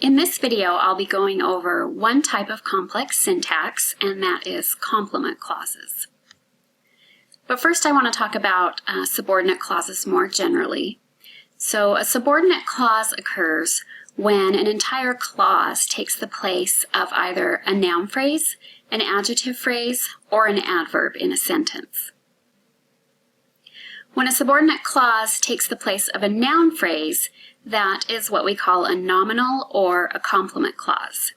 In this video, I'll be going over one type of complex syntax, and that is complement clauses. But first I want to talk about subordinate clauses more generally. So a subordinate clause occurs when an entire clause takes the place of either a noun phrase, an adjective phrase, or an adverb in a sentence. When a subordinate clause takes the place of a noun phrase, that is what we call a nominal or a complement clause.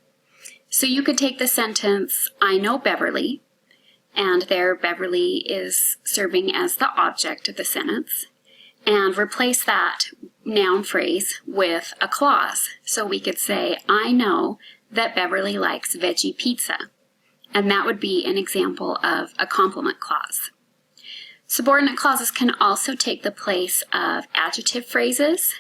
So you could take the sentence, I know Beverly, and there Beverly is serving as the object of the sentence, and replace that noun phrase with a clause. So we could say, I know that Beverly likes veggie pizza, and that would be an example of a complement clause. Subordinate clauses can also take the place of adjective phrases,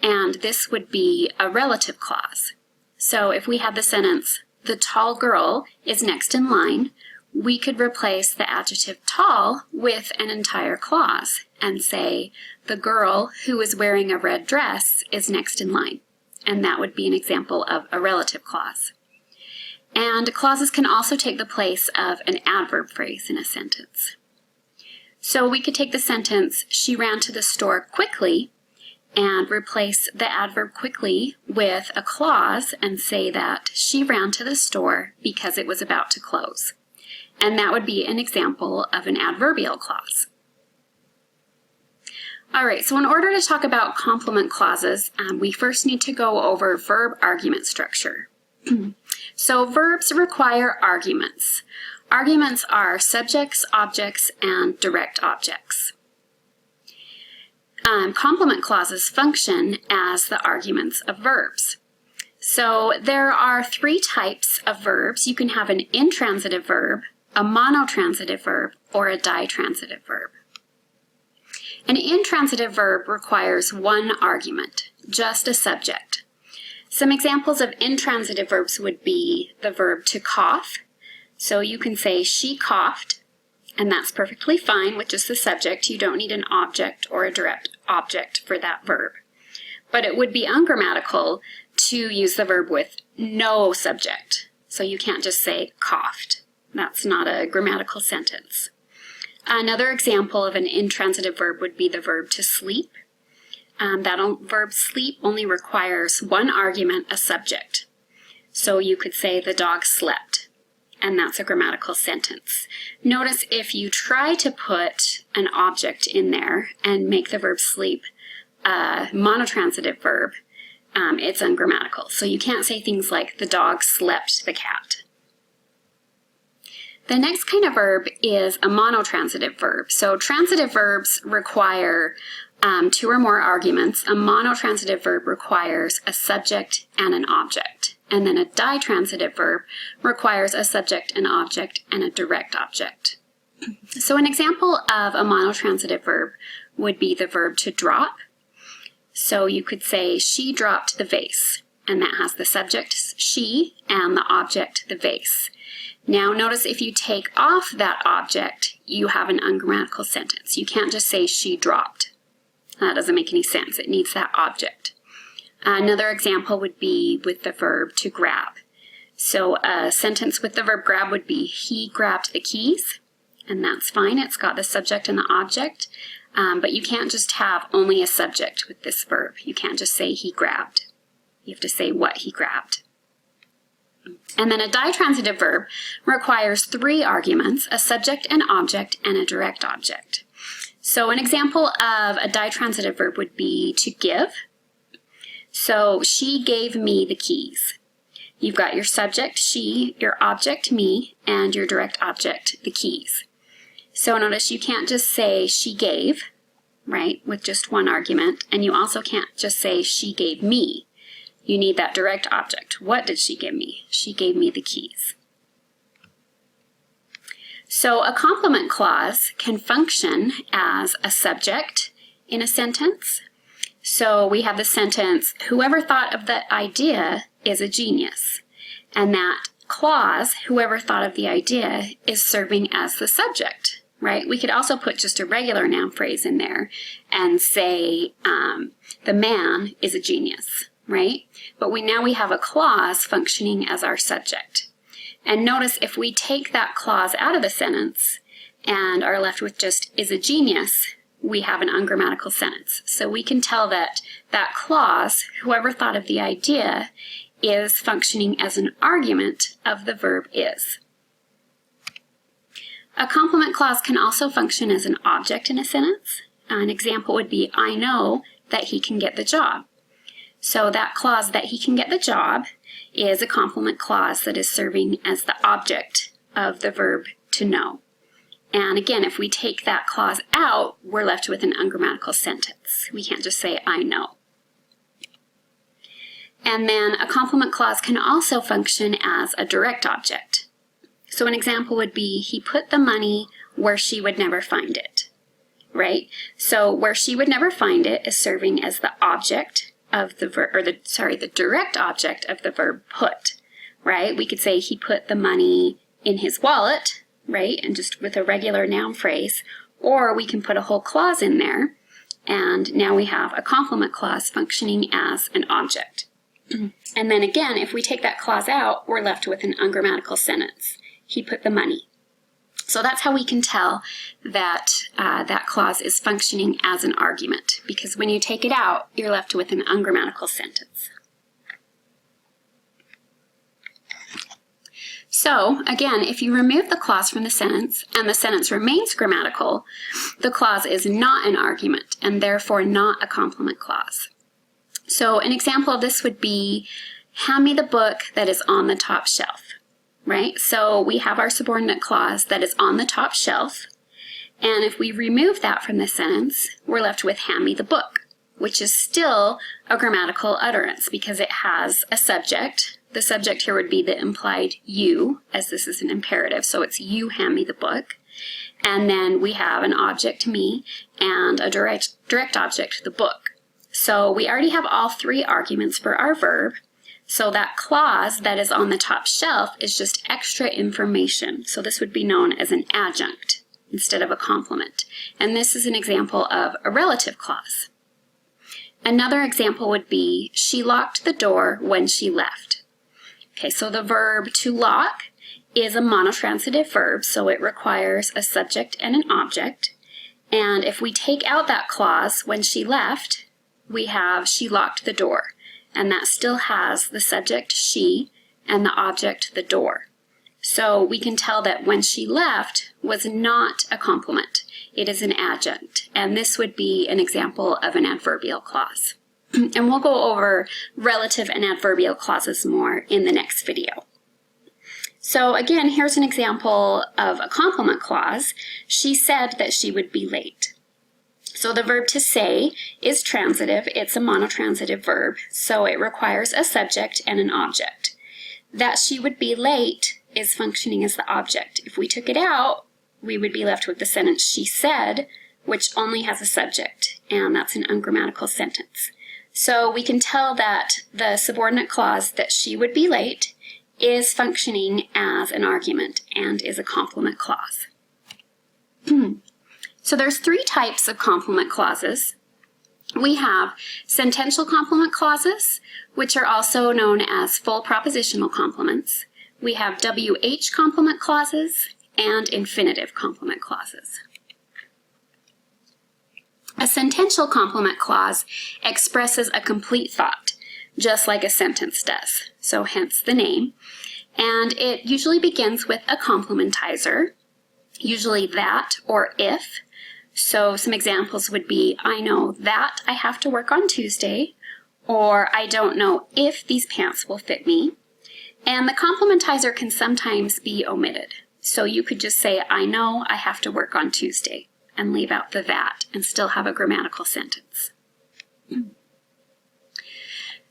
and this would be a relative clause. So if we had the sentence, the tall girl is next in line, we could replace the adjective tall with an entire clause and say, the girl who is wearing a red dress is next in line. And that would be an example of a relative clause. And clauses can also take the place of an adverb phrase in a sentence. So we could take the sentence, she ran to the store quickly, and replace the adverb quickly with a clause and say that she ran to the store because it was about to close. And that would be an example of an adverbial clause. All right, so in order to talk about complement clauses, we first need to go over verb argument structure. So verbs require arguments. Arguments are subjects, objects, and direct objects. Complement clauses function as the arguments of verbs. So there are three types of verbs. You can have an intransitive verb, a monotransitive verb, or a ditransitive verb. An intransitive verb requires one argument, just a subject. Some examples of intransitive verbs would be the verb to cough. So you can say, she coughed, and that's perfectly fine with just the subject. You don't need an object or a direct object for that verb. But it would be ungrammatical to use the verb with no subject. So you can't just say coughed. That's not a grammatical sentence. Another example of an intransitive verb would be the verb to sleep. That verb sleep only requires one argument, a subject. So you could say the dog slept, and that's a grammatical sentence. Notice if you try to put an object in there and make the verb sleep a monotransitive verb, it's ungrammatical. So you can't say things like the dog slept the cat. The next kind of verb is a monotransitive verb. So transitive verbs require two or more arguments. A monotransitive verb requires a subject and an object. And then a ditransitive verb requires a subject, an object, and a direct object. So an example of a monotransitive verb would be the verb to drop. So you could say, she dropped the vase, and that has the subject, she, and the object, the vase. Now notice if you take off that object, you have an ungrammatical sentence. You can't just say, she dropped. That doesn't make any sense. It needs that object. Another example would be with the verb to grab. So a sentence with the verb grab would be, he grabbed the keys, and that's fine. It's got the subject and the object, but you can't just have only a subject with this verb. You can't just say he grabbed. You have to say what he grabbed. And then a ditransitive verb requires three arguments, a subject, an object, and a direct object. So an example of a ditransitive verb would be to give. So she gave me the keys. You've got your subject, she, your object, me, and your direct object, the keys. So notice you can't just say she gave, right, with just one argument, and you also can't just say she gave me. You need that direct object. What did she give me? She gave me the keys. So a complement clause can function as a subject in a sentence. So we have the sentence, whoever thought of the idea is a genius. And that clause, whoever thought of the idea, is serving as the subject, right? We could also put just a regular noun phrase in there and say, the man is a genius, right? But now we have a clause functioning as our subject. And notice if we take that clause out of the sentence and are left with just is a genius, we have an ungrammatical sentence. So we can tell that that clause, whoever thought of the idea, is functioning as an argument of the verb is. A complement clause can also function as an object in a sentence. An example would be, I know that he can get the job. So that clause, that he can get the job, is a complement clause that is serving as the object of the verb to know. And again, if we take that clause out, we're left with an ungrammatical sentence. We can't just say, I know. And then a complement clause can also function as a direct object. So an example would be, he put the money where she would never find it, right? So where she would never find it is serving as the object of the verb, or the direct object of the verb put, right? We could say he put the money in his wallet, right? And just with a regular noun phrase, or we can put a whole clause in there, and now we have a complement clause functioning as an object. And then again, if we take that clause out, we're left with an ungrammatical sentence. He put the money. So that's how we can tell that that clause is functioning as an argument, because when you take it out, you're left with an ungrammatical sentence. So again, if you remove the clause from the sentence and the sentence remains grammatical, the clause is not an argument and therefore not a complement clause. So an example of this would be, hand me the book that is on the top shelf, right? So we have our subordinate clause that is on the top shelf, and if we remove that from the sentence, we're left with hand me the book, which is still a grammatical utterance because it has a subject. The subject here would be the implied you, as this is an imperative, so it's you hand me the book. And then we have an object, me, and a direct object, the book. So we already have all three arguments for our verb. So that clause that is on the top shelf is just extra information. So this would be known as an adjunct instead of a complement. And this is an example of a relative clause. Another example would be, she locked the door when she left. Okay, so the verb to lock is a monotransitive verb, so it requires a subject and an object. And if we take out that clause, when she left, we have she locked the door. And that still has the subject she and the object the door. So we can tell that when she left was not a complement. It is an adjunct. And this would be an example of an adverbial clause. And we'll go over relative and adverbial clauses more in the next video. So again, here's an example of a complement clause. She said that she would be late. So the verb to say is transitive. It's a monotransitive verb, so it requires a subject and an object. That she would be late is functioning as the object. If we took it out, we would be left with the sentence she said, which only has a subject, and that's an ungrammatical sentence. So we can tell that the subordinate clause that she would be late is functioning as an argument and is a complement clause. So there's three types of complement clauses. We have sentential complement clauses, which are also known as full propositional complements. We have WH complement clauses and infinitive complement clauses. A sentential complement clause expresses a complete thought, just like a sentence does, so hence the name. And it usually begins with a complementizer, usually that or if. So some examples would be, I know that I have to work on Tuesday, or I don't know if these pants will fit me. And the complementizer can sometimes be omitted. So you could just say, I know I have to work on Tuesday, and leave out the that and still have a grammatical sentence.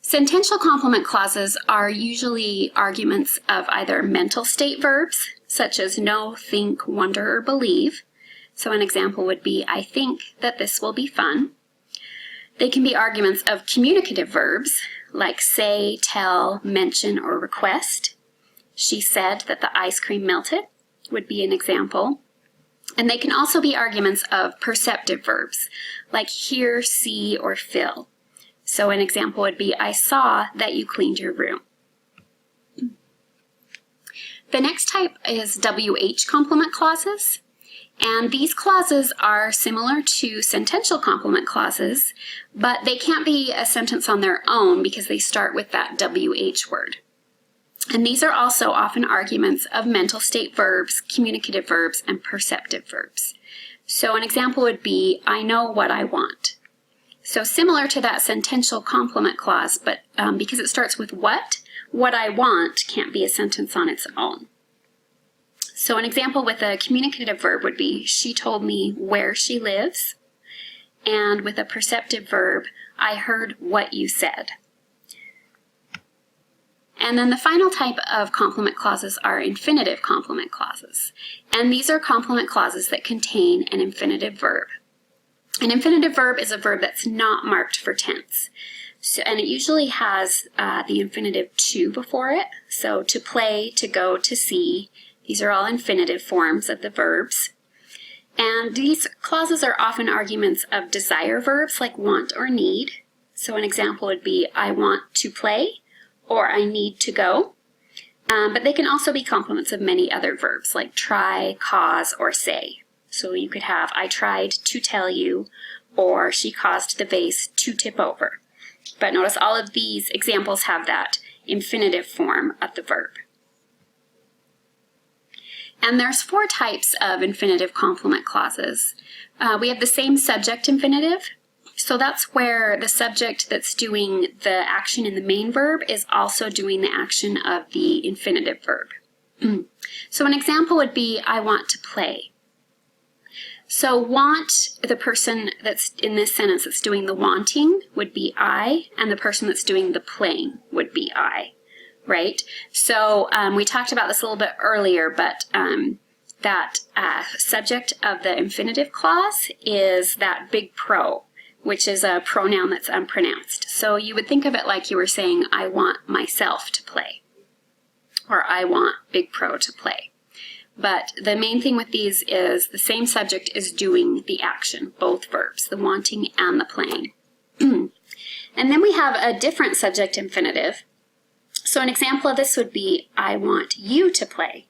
Sentential complement clauses are usually arguments of either mental state verbs, such as know, think, wonder, or believe. So an example would be, I think that this will be fun. They can be arguments of communicative verbs, like say, tell, mention, or request. She said that the ice cream melted would be an example. And they can also be arguments of perceptive verbs, like hear, see, or feel. So an example would be, I saw that you cleaned your room. The next type is WH complement clauses. And these clauses are similar to sentential complement clauses, but they can't be a sentence on their own because they start with that WH word. And these are also often arguments of mental state verbs, communicative verbs, and perceptive verbs. So an example would be, I know what I want. So similar to that sentential complement clause, but because it starts with what I want can't be a sentence on its own. So an example with a communicative verb would be, she told me where she lives. And with a perceptive verb, I heard what you said. And then the final type of complement clauses are infinitive complement clauses. And these are complement clauses that contain an infinitive verb. An infinitive verb is a verb that's not marked for tense. So, and it usually has the infinitive to before it. So to play, to go, to see. These are all infinitive forms of the verbs. And these clauses are often arguments of desire verbs like want or need. So an example would be, I want to play, or I need to go. But they can also be complements of many other verbs like try, cause, or say. So you could have, I tried to tell you, or she caused the vase to tip over. But notice all of these examples have that infinitive form of the verb. And there's 4 types of infinitive complement clauses. We have the same subject infinitive. So that's where the subject that's doing the action in the main verb is also doing the action of the infinitive verb. So an example would be, I want to play. So want, the person that's in this sentence that's doing the wanting would be I, and the person that's doing the playing would be I. Right? So we talked about this a little bit earlier, but that subject of the infinitive clause is that big pro, which is a pronoun that's unpronounced. So you would think of it like you were saying, I want myself to play, or I want big pro to play. But the main thing with these is the same subject is doing the action, both verbs, the wanting and the playing. And then we have a different subject infinitive. So an example of this would be, I want you to play.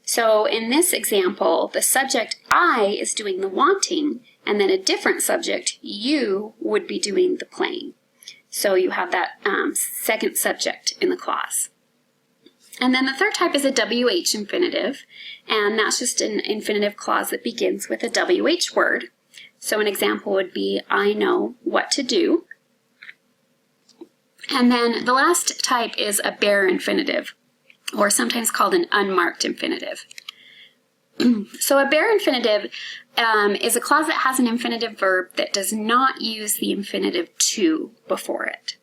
So in this example, the subject I is doing the wanting, and then a different subject, you, would be doing the playing. So you have that second subject in the clause. And then the third type is a WH infinitive, and that's just an infinitive clause that begins with a WH word. So an example would be, I know what to do. And then the last type is a bare infinitive, or sometimes called an unmarked infinitive. So a bare infinitive is a clause that has an infinitive verb that does not use the infinitive to before it.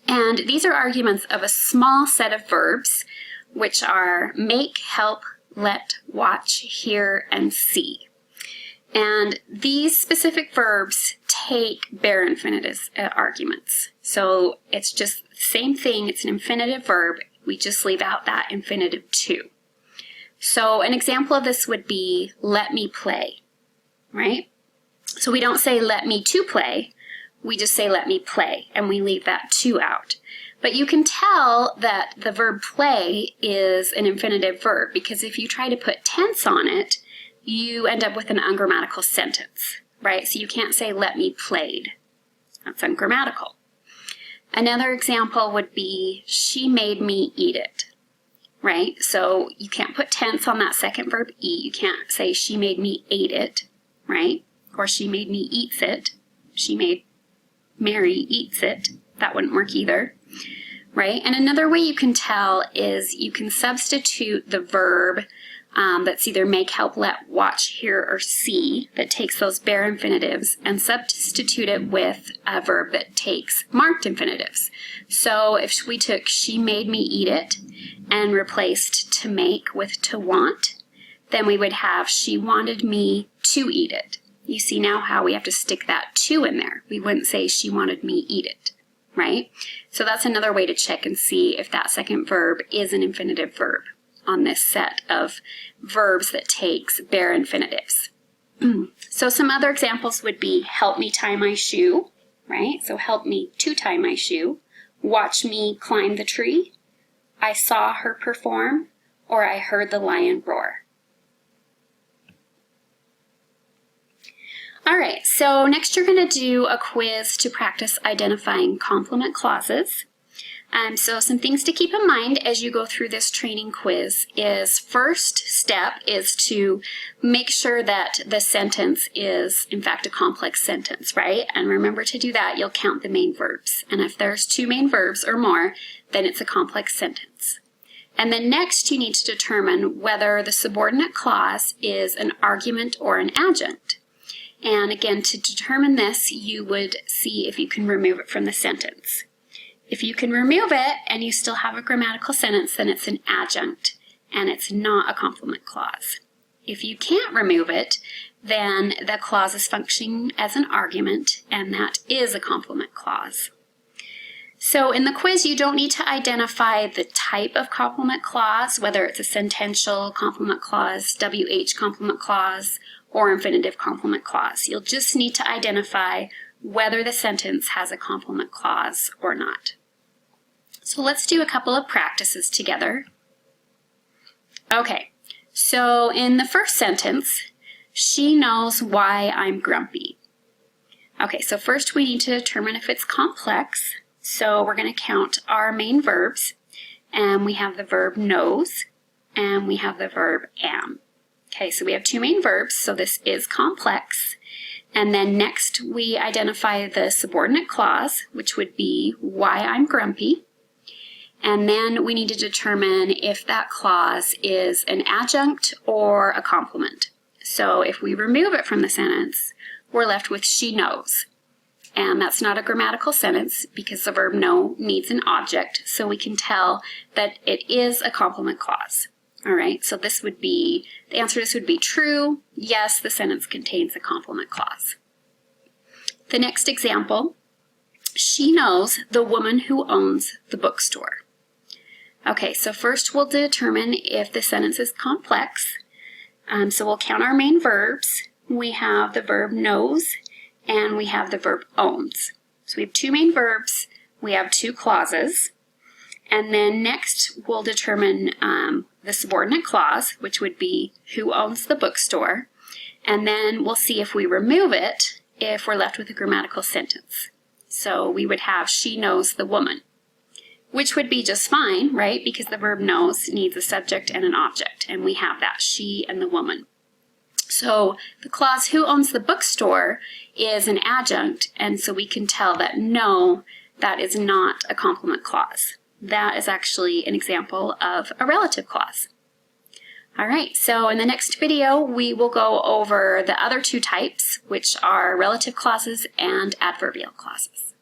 And these are arguments of a small set of verbs, which are make, help, let, watch, hear, and see. And these specific verbs take bare infinitive arguments. So it's just the same thing, it's an infinitive verb, we just leave out that infinitive to. So an example of this would be, let me play, right? So we don't say let me to play, we just say let me play, and we leave that to out. But you can tell that the verb play is an infinitive verb, because if you try to put tense on it, you end up with an ungrammatical sentence, right? So you can't say let me played. That's ungrammatical. Another example would be, she made me eat it, right? So you can't put tense on that second verb eat. You can't say she made me ate it, right? Or she made me eats it. She made Mary eats it. That wouldn't work either, right? And another way you can tell is you can substitute the verb that's either make, help, let, watch, hear, or see that takes those bare infinitives and substitute it with a verb that takes marked infinitives. So if we took she made me eat it and replaced to make with to want, then we would have she wanted me to eat it. You see now how we have to stick that to in there. We wouldn't say she wanted me eat it, right? So that's another way to check and see if that second verb is an infinitive verb on this set of verbs that takes bare infinitives. So some other examples would be, help me tie my shoe. right? So help me to tie my shoe, watch me climb the tree, I saw her perform, or I heard the lion roar. All right, so next you're going to do a quiz to practice identifying complement clauses. So some things to keep in mind as you go through this training quiz is first step is to make sure that the sentence is in fact a complex sentence, right? And remember to do that, you'll count the main verbs. And if there's 2 main verbs or more, then it's a complex sentence. And then next you need to determine whether the subordinate clause is an argument or an adjunct. And again, to determine this, you would see if you can remove it from the sentence. If you can remove it and you still have a grammatical sentence, then it's an adjunct and it's not a complement clause. If you can't remove it, then the clause is functioning as an argument and that is a complement clause. So in the quiz, you don't need to identify the type of complement clause, whether it's a sentential complement clause, WH complement clause, or infinitive complement clause. You'll just need to identify whether the sentence has a complement clause or not. So let's do a couple of practices together. Okay, so in the first sentence, she knows why I'm grumpy. Okay, so first we need to determine if it's complex. So we're going to count our main verbs, and we have the verb knows, and we have the verb am. Okay, so we have 2 main verbs, so this is complex. And then next we identify the subordinate clause, which would be why I'm grumpy. And then we need to determine if that clause is an adjunct or a complement. So if we remove it from the sentence, we're left with she knows. And that's not a grammatical sentence because the verb know needs an object, so we can tell that it is a complement clause. All right, so this would be, the answer to this would be true. Yes, the sentence contains a complement clause. The next example, she knows the woman who owns the bookstore. Okay, so first we'll determine if the sentence is complex. So we'll count our main verbs. We have the verb knows and we have the verb owns. So we have 2 main verbs, we have 2 clauses. And then next we'll determine the subordinate clause, which would be who owns the bookstore. And then we'll see if we remove it, if we're left with a grammatical sentence. So we would have she knows the woman, which would be just fine, right? Because the verb knows needs a subject and an object, and we have that, she and the woman. So the clause who owns the bookstore is an adjunct, and so we can tell that no, that is not a complement clause. That is actually an example of a relative clause. All right, so in the next video, we will go over the other 2 types, which are relative clauses and adverbial clauses.